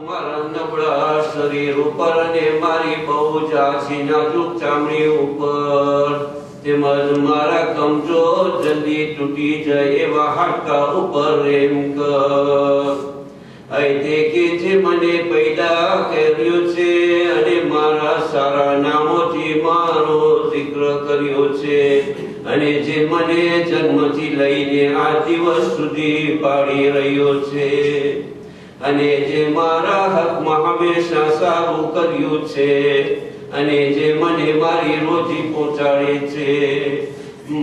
મારા નબળા શરીર ઉપર અને મારી બહુ જાજી નાજુક ચામડી ઉપર તેમજ મારા કમજોર જલ્દી તૂટી જાય એવા હાડકા ઉપર રેમ કર. તે કે જે મને પેદા કર્યો છે અને મારા સારા નામોથી મારો જિક્ર કર્યો છે અને જે મને જન્મથી લઈને આ દિવસ સુધી પાડી રહ્યો છે અને જે મારા હકમાં હંમેશા સારું કર્યું છે અને જે મને મારી રોજી પહોંચાડે છે,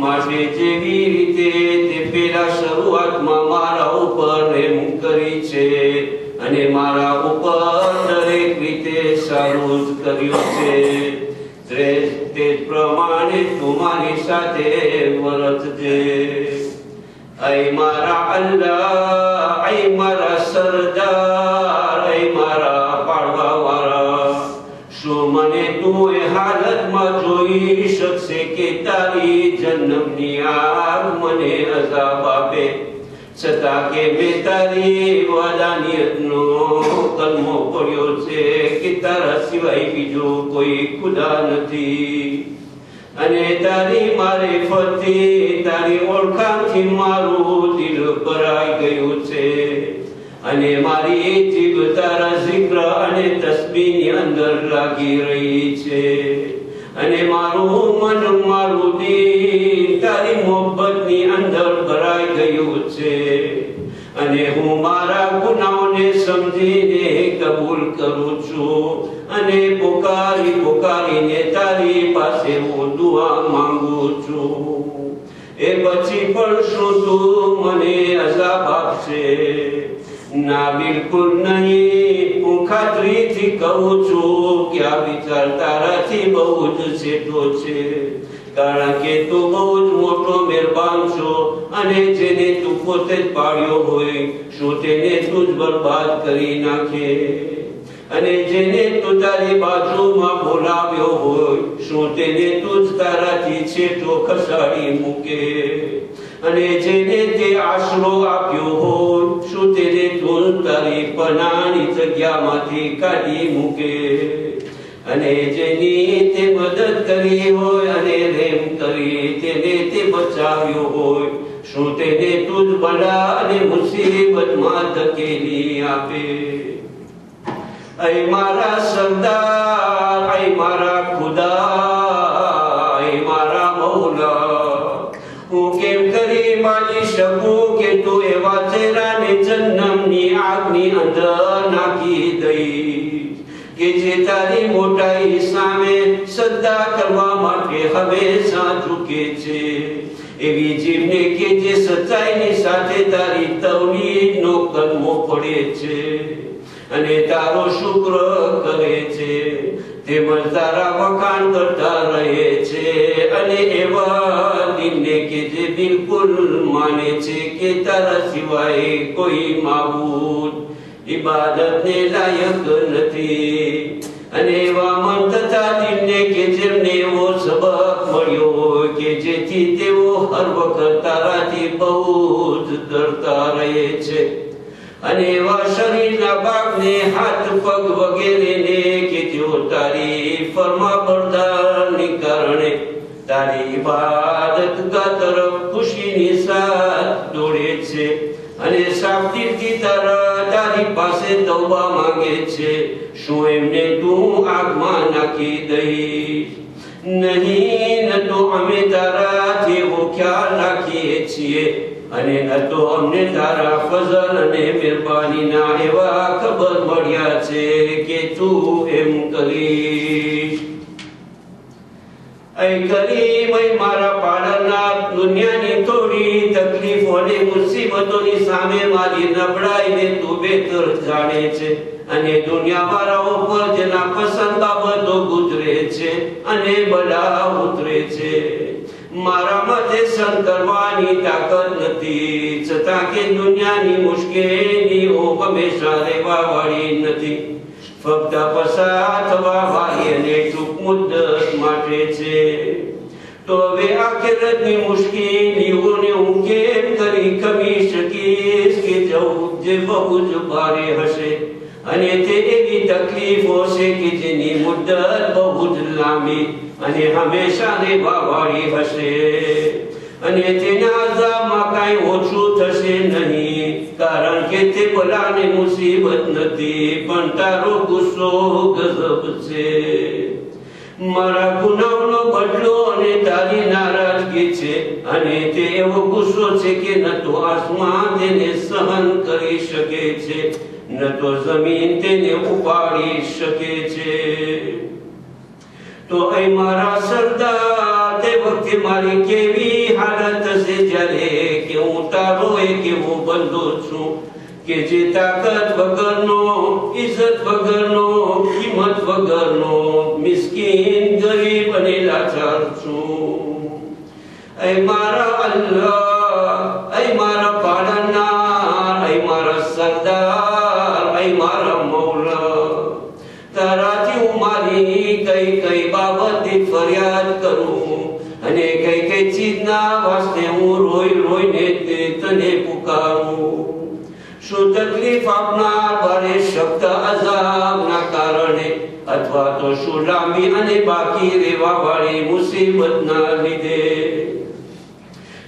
માટે જેવી રીતે તે પેલા શરૂઆતમાં મારા ઉપર પ્રેમ કરી છે અને મારા ઉપર દરેક રીતે સારું જ કર્યું છે, તે પ્રમાણે તું મારી સાથે વર્તજે. ऐ मारा अल्लाह, ऐ मारा सरदार, ऐ मारा पाड़वा वाला, શું મને તું એ હાલતમાં જોઈ શકશે કે તારી જન્મની આગ મને અઝાબ આપે, છતાં કે મેં તારી વાદાનિયતનો કલમો પડ્યો છે કે તારા સિવાય બીજો કોઈ ખુદા નથી અને તારી મારિફતથી તારી ઓળખાણથી મારું દિલ ભરાઈ ગયું છે અને મારી જીભ તારા zikr અને તસ્બીહની અંદર લાગી રહી છે અને મારું મન મારું દિલ તારી મોહબ્બતની અંદર ભરાઈ ગયું છે અને હું મારા ગુનાહોને સમજીને કબૂલ કરું છું અને પોકારીને તારી પાસે હું દુઆ માંગુ છું. એ પછી પણ શું તું મને અઝાબ આપશે? ના, બિલકુલ નહીં. હું ખાતરીથી કહું છું કે આ વિચાર તારાથી બહુ જ છેટો છે, કારણ કે તું બહુ જ મોટો મહેરબાન છો અને જેને તું પોતે જ પાડ્યો હોય શું તેને તું જ બરબાદ કરી નાખે અને જેને તું તારી બાજુમાં બોલાવ્યો હોય શું તેને તું જ તારાથી છેટો ખસાડી મૂકે અને જેને તે આશરો આપ્યો હોય શું તેને તું તારી પનાહની જગ્યામાંથી કાઢી મૂકે અને જેની તે મદદ કરી હોય અને રેમ કરી તેને તે બચાવ્યો હોય શું તેને તું જ બલા અને મુસીબતમાં ધકેલી આપે. ऐ मारा सरदार, ऐ मारा खुदा, ऐ मारा मौला, હું કેમ કરી માની શકું કે તું એવા ચહેરાને જન્મની આગની અંદર નાખી દઈશ કે જે તારી મોટાઈ સામે સદ્દા કરવા માટે હંમેશા ઝૂકે છે, એવી જીભને કે જે સચ્ચાઈની સાથે તારી તૌહીદનો કલમો પડે છે અને તારો શુક્ર કરે છે તેમજ તારા વખાણ કરતા રહે છે અને એવા દિલને કે જે બિલકુલ માને છે કે તારા સિવાય કોઈ માબૂદ ઇબાદતને લાયક નથી અને એવા મન તથા દિલને કે જેમને એવો સબક મળ્યો હોય કે જેથી તેઓ હર વખત તારાથી બહુ જ ડરતા રહે છે અને એવા શરીરના ભાગને હાથ પગ વગેરેને કે જેઓ તારી ફરમાબરદારની કારણે તારી ઇબાદતગાહ તરફ ખુશીની સાથ દોડે છે અને સાફદિલથી તારી પાસે તૌબા માંગે છે, શું એમને તું આગમાં નાખી દઈશ? નહીં, ન તો અમે તારાથી એવો ખ્યાલ રાખીએ છીએ અને ન તો અમને તારા ફઝલ અને મહેરબાનીના એવા ખબર મળ્યા છે કે તું એમ કરીશ. ऐ करीम, ऐ મારા પાલનહાર, દુનિયાની થોડી તકલીફો અને મુસીબતોની સામે મારી નબળાઈને તું બહેતર જાણે છે અને દુનિયાવાળાઓ પર જેના પસંદ બાબતો ગુજરે છે અને બલા ઉતરે છે. મારા માથે સહન કરવાની તાકાત નથી, છતાં કે દુનિયાની મુશ્કેલીઓ હંમેશા રહેવા વાળી નથી, ફક્ત પસાર થવા વાળી અને ટૂંક મુદ્દત માટે છે. તો હવે આખિરતની મુશ્કેલીઓને હું કેમ કરી ખમી શકીશ કે જે બહુ જ ભારે હશે અને તે તકલીફો છે કે જેની મુદ્દત બહુ જ લાંબી અને હંમેશા રહેવાવાળી હશે અને તેના અઝાબમાં કાંઈ ઓછું થશે નહીં, કારણ કે તે બલાની મુસીબત નથી પણ તારો ગુસ્સો ગજબ છે. મારા ગુનાહનો બદલો અને તારી નારાજગી છે અને તે એવો ગુસ્સો છે કે ન તો આસમાન તેને સહન કરી શકે છે ન તો જમીન તેને ઉપાડી શકે છે. તો એ મારા સરદાર, તે વખતે મારી કેવી હાલત હશે જ્યારે કે હું તારો એક એવો બંદો છું કે જે તાકાત વગરનો, ઇજ્જત વગરનો, કિંમત વગરનો, મિસ્કીન, ગરીબ અને લાચાર છું. એ મારા અલ્લાહ, એ મારા પાલનહાર, એ મારા સરદાર, એ મારા મૌલા, તારાથી હું મારી કઈ કઈ બાબતની ફરિયાદ કરું અને કઈ કઈ ચીજના વાસ્તે હું રોઈ રોઈને તને પુકારું. શું તકલીફ આપનાર ભારે શબ્દ અઝાબના કારણે અથવા તો શું લાંબી અને બાકી રહેવા વાળી મુસીબતના લીધે?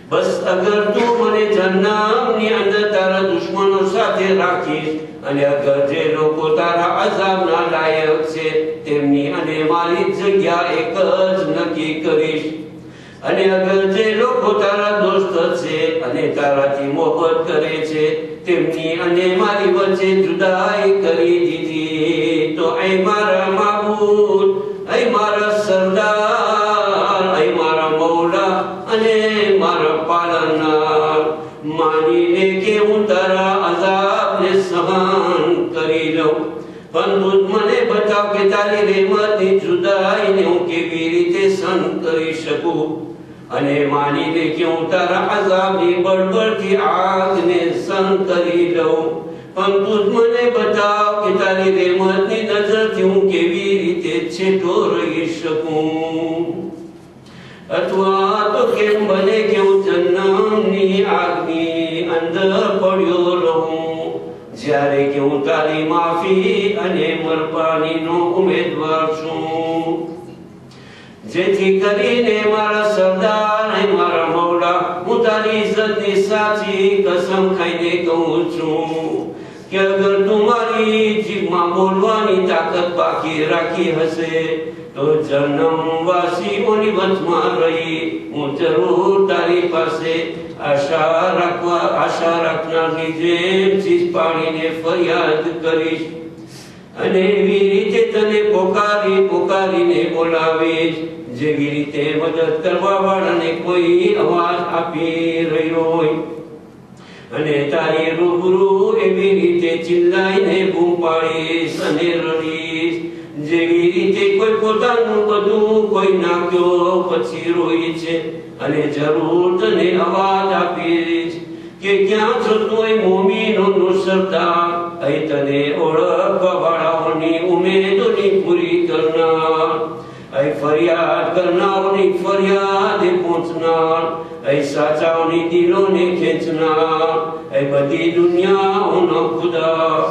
બસ અગર તું મને જન્નતની અંદર તારા દુશ્મનો સાથે રાખીશ અને અગર જે લોકો તારા અઝાબના લાયક છે તેમની અને મારી જગ્યા એક જ નક્કી કરીશ અને અગર જે લોકો તારા દોસ્ત છે અને તારાથી મોહબ્બત કરે છે તેમની અને મારી વચ્ચે જુદાઈ કરી દીધી, તો એ મારા માબૂદ, એ મારા સરદાર, એ મારા મૌલા અને મારા પાલનહાર, માનીને કે હું તારા અઝાબને સહન કરી લઉં, પણ તું મને બતાવ કે તારી રહેમતની જુદાઈને હું કેવી રીતે સહન કરી શકું અને માનીને કે હું તારા અઝાબની બળબળતી આગને સહન કરી લઉં, પણ તું મને બતાવ કે તારી રહેમતની નજરથી હું કેવી રીતે છેટો રહી શકું. અથવા તો કેમ બને કે હું જન્નતની આગની અંદર પડ્યો રહું જ્યારે કે હું તારી માફી અને મરબાનીનો ઉમેદવાર છું. જેથી કરીને મારા સરદાર, મારા મૌલા, હું તારી ઇજ્જતની સાચી કસમ ખાઈને કહું છું કે અગર તું મારી જીભમાં બોલવાની તાકાત બાકી રાખી હશે તો જન્મવાસીઓની વચમાં રહી હું જરૂર તારી પાસે આશા રાખનારની જેમ ચીજ પાડીને ફરિયાદ કરીશ અને એવી રીતે તને પોકારીને બોલાવીશ જેવી રીતે મદદ કરવા વાળાને કોઈ અવાજ આપી રહ્યો હોય અને તારી રૂબરૂ એવી રીતે ચિલ્લાઈને બૂમ પાડીશ અને રડીશ જેવી રીતે કોઈ પોતાનું બધું કોઈ નાખ્યો પછી રોય છે અને જરૂર તને અવાજ આપીશ કે ક્યાં છો તું મોમીનોનો સરદાર, અહીં તને ઓળખવા વાળાઓની ઉમેદોની પૂરી કરનાર, અહીં ફરિયાદ કરનારોની ફરિયાદે પહોંચનાર, અહીં સાચાઓની દિલોને ખેંચનાર, અહીં બધી દુનિયાઓનો ખુદા.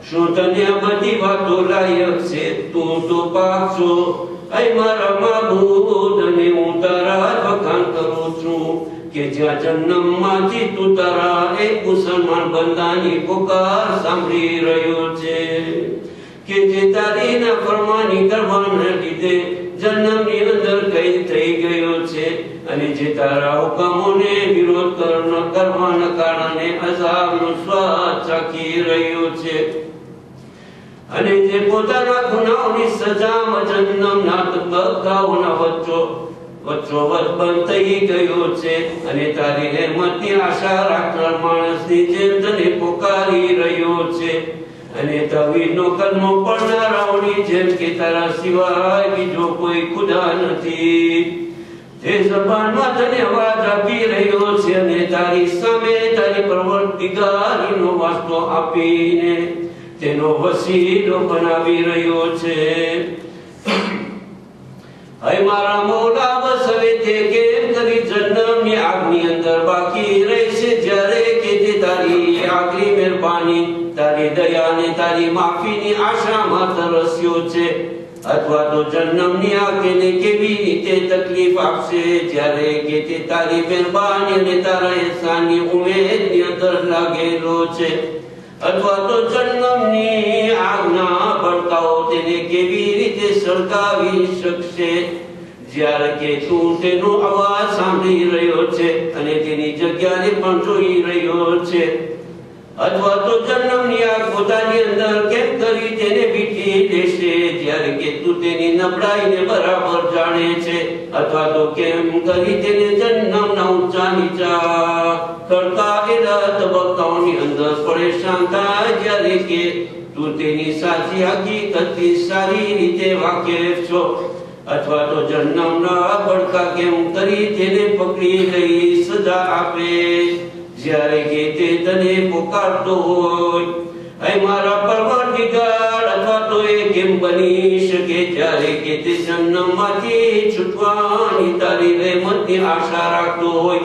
શું તને આ બધી વાતો લાયક છે? તું તો પાક છો, અહીં મારા માબૂદ, અને હું તારા જ વખાણ કરું છું કે જ્યાં જન્મમાંથી તું તારા એક મુસલમાન બંદાની પુકાર સાંભળી રહ્યો છે કે જે તારી નાફરમાની કરવાના લીધે જન્મની અંદર કઈ થઈ ગયો છે અને જે તારા હુકમોને વિરોધ કરવાના કારણે અઝાબનો સ્વાદ ચાખી રહ્યો છે અને જે પોતાના ગુનાહોની સજામાં જન્મના તબક્કાઓના વચ્ચોવચ બંધ થઈ ગયો છે અને તારી રહેમતની આશા રાખનાર માણસની જેમ તને પોકારી રહ્યો છે અને તવીનો કલમો પડનારાઓની જેમ કે તારા સિવાય બીજો કોઈ ખુદા નથી તે જબાનમાં તને અવાજ આપી રહ્યો છે અને તારી સામે તારી પરવરદિગારીનો વાસ્તો આપીને તેનો વસીલો બનાવી રહ્યો છે. હે મારા મૌલા, બસ હવે તે કેમ કરી જન્નતની આગની અંદર બાકી રહેશે જ્યારે કે તે તારી આખરી મહેરબાની તારી દયા અને તારી માફીની આશામાં તરસ્યો છે, અથવા તો જન્મની આંખને કેવી રીતે તકલીફ આપશે જ્યારે કે તે તારી મહેરબાની અને તારા ehsanની ઉમેદની અંદર લાગેલો છે, અથવા તો જન્મની આગના ભડકાઓ તેને કેવી રીતે સળગાવી શકશે જ્યારે કે તું તેનો અવાજ સાંભળી રહ્યો છે અને તેની જગ્યાને પણ જોઈ રહ્યો છે, અથવા તો જન્મની આગ પોતાની અંદર કેમ કરી તેને વીંટી દેશે જ્યારે કે તું તેની નબળાઈને બરાબર જાણે છે, અથવા તો કેમ કરી તેને જન્મના ઊંચા નીચા ખડકાયેલા તબક્કાઓની અંદર પરેશાન થાય જ્યારે કે તું તેની સાચી હકીકતથી સારી રીતે વાકેફ છો, અથવા તો જન્મના ભડકા કેમ કરી તેને પકડી લઈ સજા આપે જ્યારે કે તે તને પુકારતો હોય, હે મારા પરવરદિગાર, અથવા તો એ કેમ બની શકે જ્યારે કે તે જન્મમાંથી છૂટવાની તારી રહેમતની આશા રાખતો હોય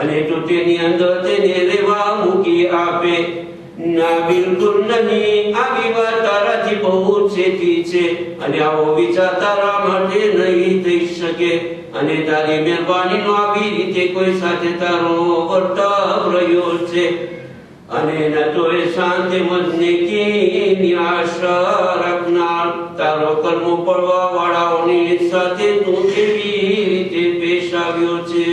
અને તું તેની અંદર તેને રહેવા મૂકી આપે. ના, બિલકુલ નહીં. આવી વાત તારાથી બહુ છેટી છે અને આવો વિચાર તારા માટે નહીં થઈ શકે, અને તારી મહેરબાનીનો આવી રીતે કોઈ સાથે તારો વર્તાવ રહ્યો છે, અને ન તો એ શાંતિ મનને કી આશા રાખનાર તારો કર્મો પડવા વાળાઓની સાથે તું કેવી રીતે પેશ આવ્યો છે.